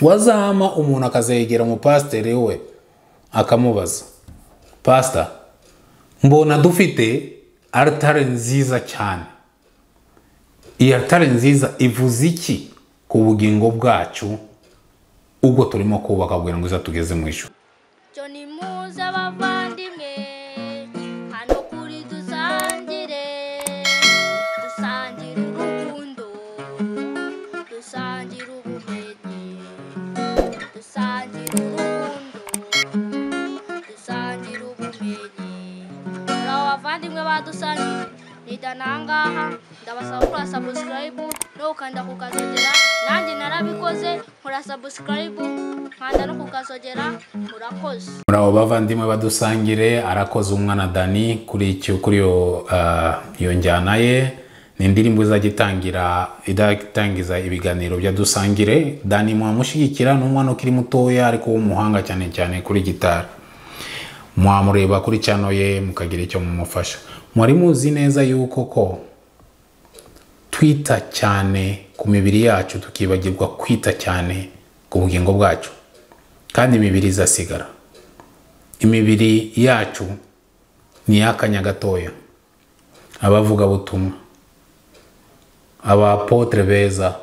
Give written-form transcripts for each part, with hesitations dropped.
wazahama umuntu akazegera mu pasiteri we akamubaza, pastor, mbona dufite altare nziza cyane, iyi altare nziza ivuze iki ku bugingo bwacu ubwo turimo kubaka kugira ngo izatugeze mu ijuru? Joni muza bavandimwe hano kuri dusangire urukundo, dusangire ubumenyi, dusangire urukundo, dusangire ubumenyi. Uraho bavandimwe badusangire, nidanangaha ndabasaba kuri subscribe no ukanda kukazogera, nanjye narabikoze nkora subscribe nkanda no kukazogera. Murakoze. Uraho bavandimwe badusangire, arakoze umwana Dani kuri iyo njyana ye. Ni indirimbo izagitangiza ibiganiro bya dusangire. Dani mwamushigikira, ni umwana ukiri mutoya ariko w'umuhanga cyane cyane kuri gitari. Mwamureba kuri channel ye mukagira icyo mumufasha. Mwari muzi neza yuko ko twita cyane ku mibiri yacu tukibagirwa kwita cyane ku bugingo bwacu, kandi imibiri izasigara. Imibiri yacu ni yakanya gatoya. Abavuga butumwa, abapotre beza,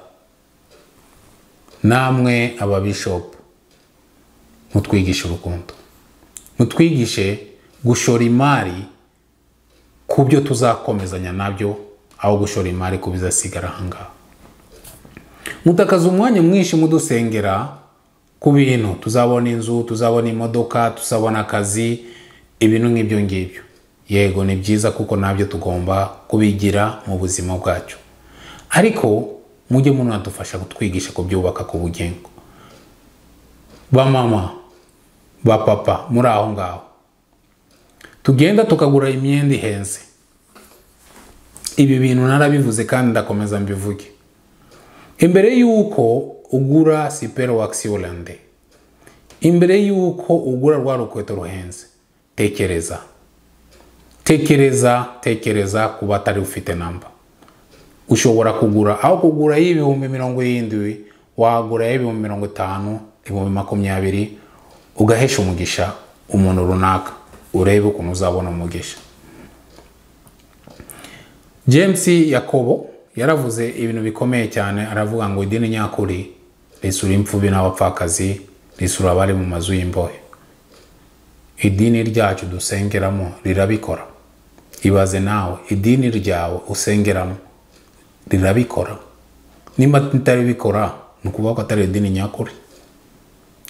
namwe ababishop, mutwigisha urukundo, mutwigishe gushora imari kubyo tuzakomezanya nabyo aho gushora imari kubizasigara hanga. Mutakaza umwanya mwinshi mudusengera ku bintu, tuzabona inzu, tuzabona imodoka, tuzabona akazi, ibintu nk'ibyo ngibyo. Yego ni byiza kuko nabyo tugomba kubigira mu buzima bwacu, ariko mujye munadufasha kutwigisha kubyubaka ku bugingo. Ba mama, ba papa muri aho ngaho, tugenda tukagura imyenda ihenze. Ibi bintu narabivuze kandi ndakomeza mbivuge. Imbere yuko ugura sipero wax Hollande, imbere yuko ugura rwa rukweto ruhenze, tekereza kuba atari ufite namba. Ushobora kugura, aho kugura y'ibihumbi 70, wagura y'ibihumbi 50, ibihumbi 20, ugahesha umugisha umuntu runaka, urebe ukuntu uzabona umugisha. James Yakobo yaravuze ibintu bikomeye cyane, aravuga ngo idini nyakuri risura imfubyi n'abapfakazi, risura abari mu mazu y'imbohe. Idini ryacu dusengeramo rirabikora. Ibaze nawe, idini ryawe usengeramo rirabikora. Nimba tutarabikora nukuvuga ko atari idini nyakuri.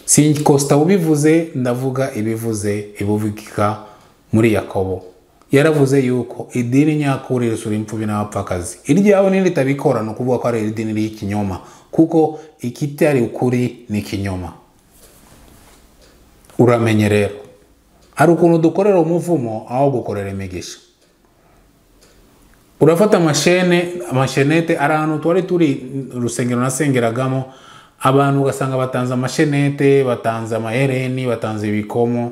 Si Costa ubivuze, ndavuga ibivugika muri Yakobo. Yaravuze yuko idini nyakuri risura imfubyi n'abapfakazi. Iryawe niritabikora nukuvuga ko ari idini ry'ikinyoma, kuko ikitari ukuri ni kinyoma. Uramenye rero, hari ukuntu dukorera umuvumo aho gukorera imigisha. Urafata amashenete ahantu twari turi urusengero nasengeragamo, abantu ugasanga batanze amashenete, batanze amahereni, batanze ibikomo.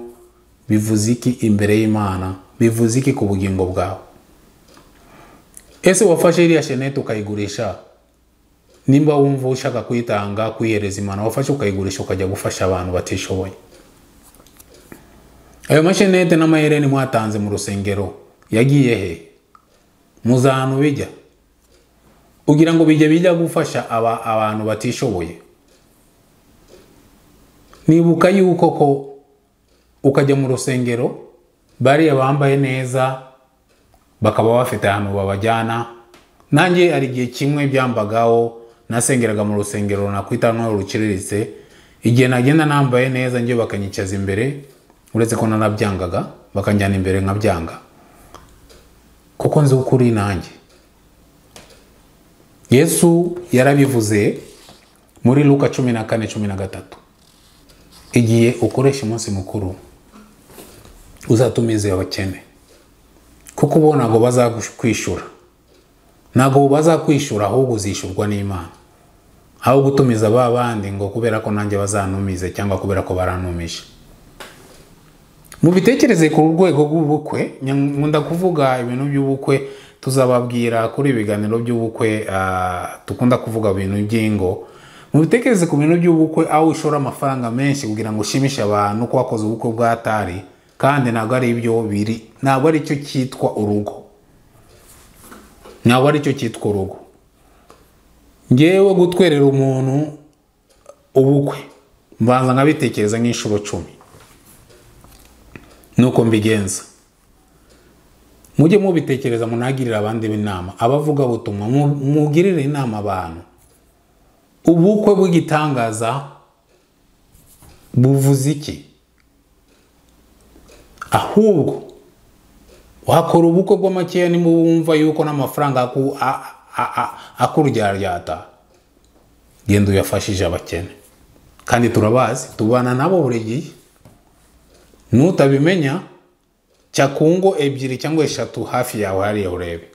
Bivuze iki imbere y'Imana? Bivuze iki ku bugingo bwawe? Ese wafashe iriya shenete ukayigurisha? Nimba wumva ushaka kuyitanga kwihereza Imana, wafashe ukayigurisha ukajya gufasha abantu batishoboye. Ayo mashenete n'amahereni mwatanze mu rusengero yagiye he? Muzahanu bijya? Ugira ngo bijya gufasha abantu batishoboye? Nibuka yuko ko ukajya mu rusengero bari abambaye neza bakaba bafite ahantu babajyana. Nanjye ari gihe kimwe byambagaho, nasengeraga mu rusengero nakwita no ruciriritse, igihe nagenda nambaye neza njye bakanyicaza imbere, uretse ko nanabyangaga, bakanjyana imbere nkabyanga kuko nzi ukuri nanjye. Yesu yarabivuze muri Luka 14:13, igihe ukoresha umunsi mukuru uzatumize abakene, kuko bo ntago bazakwishura, ntago bazakwishura, ahubwo uzishurwa n'Imana. Aho gutumiza babandi ngo kubera ko nanjye bazanumize cyangwa kubera ko baranumije. Mu bitekereze ku rwego rw'ubukwe, nkunda kuvuga ibintu by'ubukwe, tuzababwira kuri ibiganiro by'ubukwe, tukunda kuvuga ibintu by'ingo. mubitekereze ku bintu by'ubukwe aho ushora amafaranga menshi kugira ngo ushimishe abantu ko wakoze ubukwe bw'atari kandi ntabwo ari ibyo biri, ntabwo ari cyo cyitwa urugo, ntabwo ari cyo cyitwa urugo. Ngewe gutwerera umuntu ubukwe mbanza nkabitekereza nk'inshuro 10 nuko mbigenza. Mujye mubitekereza munagirira abandi inama, abavuga butumwa mugirire inama abantu. Ubukwe bw'igitangaza buvuze iki? Ahubwo wakora ubukwe bw'amakeya ni mubumva yuko n'amafaranga akuryaryata, genda uyafashije abakene. Kandi turabazi, tubana nabo buri gihe. Nutabimenya cyakungo 2 cyangwa 3 hafi yawe hariya urebe.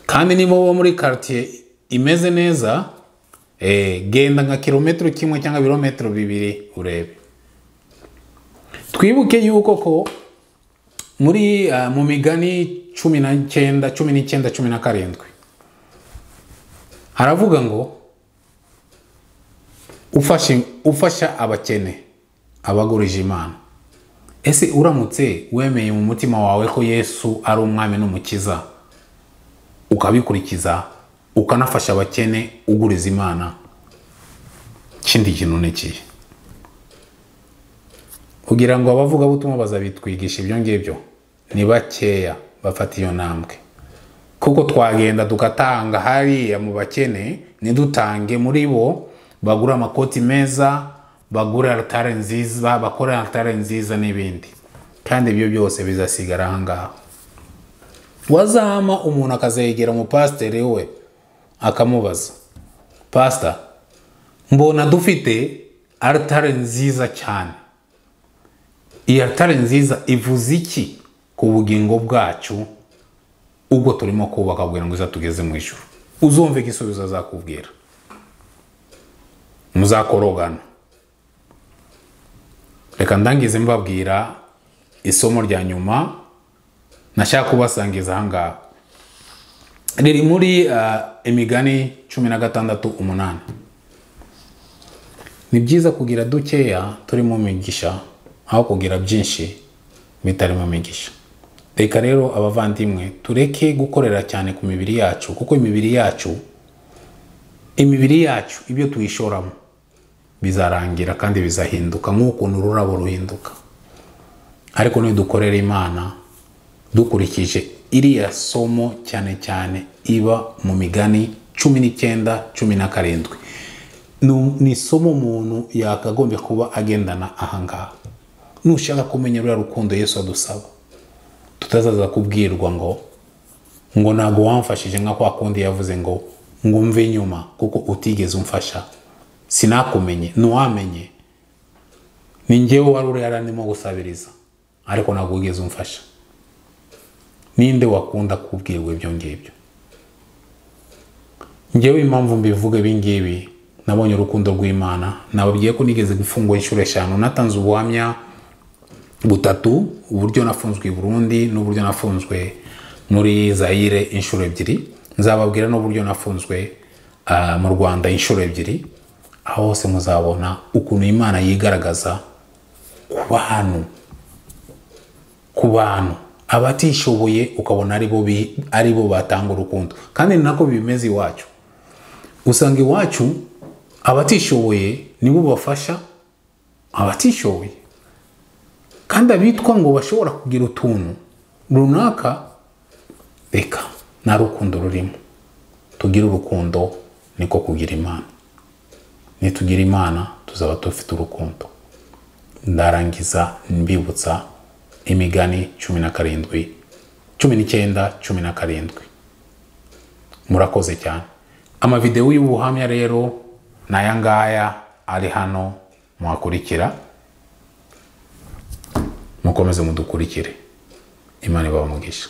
Kandi niba wo muri quartier imeze neza, genda nka kilometero 1 cyangwa birometero 2 urebe. Twibuke yuko ko muri mu migani 19:17 haravuga ngo ufasha abakene abagurije Imana. Ese uramutse wemeye mu mutima wawe ko Yesu ari umwami n'umukiza, ukabikurikiza ukanafasha abakene uguriza Imana, kindi kintu nekiye kugira ngo abavuga butumwa bazabitwigisha ibyo ngibyo ni bakeya bafata iyo ntambwe. Kuko twagenda tukatanga hariya mu bakene, nidutange muri bo bagura amakoti meza, bagura altare nziza, bakora altare nziza n'ibindi, kandi ibyo byose bizasigara ahangaha. Wazama umuntu akazegera mu pasiteri we akamubaza, pastor, mbona dufite altare nziza cyane, iyi altare nziza ivuze iki ku bugingo bwacu ubwo turimo kubaka kugira ngo izatugeze mu ijuru? Uzumve igisubizo azakubwira, muzakorogana. Reka ndangize mbabwira isomo rya nyuma nashaka kubasangiza ahangaha. Riri muri imigani 16:8. Ni byiza kugira dukeya turimo migisha aho kugira byinshi bitarimo migisha. Reka rero abavandimwe tureke gukorera cyane ku mibiri yacu, kuko imibiri yacu ibyo tuyishoramo bizarangira kandi bizahinduka nk'ukuntu ururabo ruhinduka. Ariko nidukorera Imana dukurikije iriya somo cyane cyane iba mu migani 19:17, ni somo umuntu yakagombye kuba agendana ahangaha. Nushaka kumenya ruriya rukundo Yesu adusaba, tutazaza kubwirwa ngo ntago wamfashije nka kwa kundi yavuze ngo mve inyuma kuko utigeze umfasha, sinakumenye, ntiwamenye, ni njyewe wari uri yaranimo gusabiriza ariko ntago wigeze umfasha. Ninde wakunda kubwirwa ibyo ngibyo? Njyewe impamvu mbivuga ibi ngibi, nabonye urukundo rw'Imana. Nababwiye ko nigeze gufungwa inshuro 5, natanze ubuhamya 3, uburyo nafunzwe i Burundi n'uburyo nafunzwe muri Zaire inshuro 2. Nzababwira n'uburyo nafunzwe mu Rwanda inshuro 2. Aho hose muzabona ukuntu Imana yigaragaza ku bantu abatishoboye, ukabona ari bo batanga urukundo. Kandi nako bimeze iwacu. Usanga iwacu abatishoboye nibo bafasha abatishoboye, kandi abitwa ngo bashobora kugira utuntu runaka. Reka nta rukundo rurimo. Tugira urukundo niko kugira Imana. Nitugira Imana tuzaba dufite urukundo. Ndarangiza mbibutsa imigani 19:17. Murakoze cyane. Amavideo y'ubuhamya rero naya ngaya ari hano mwakurikira. Mukomeze mudukurikire. Imana ibahe umugisha.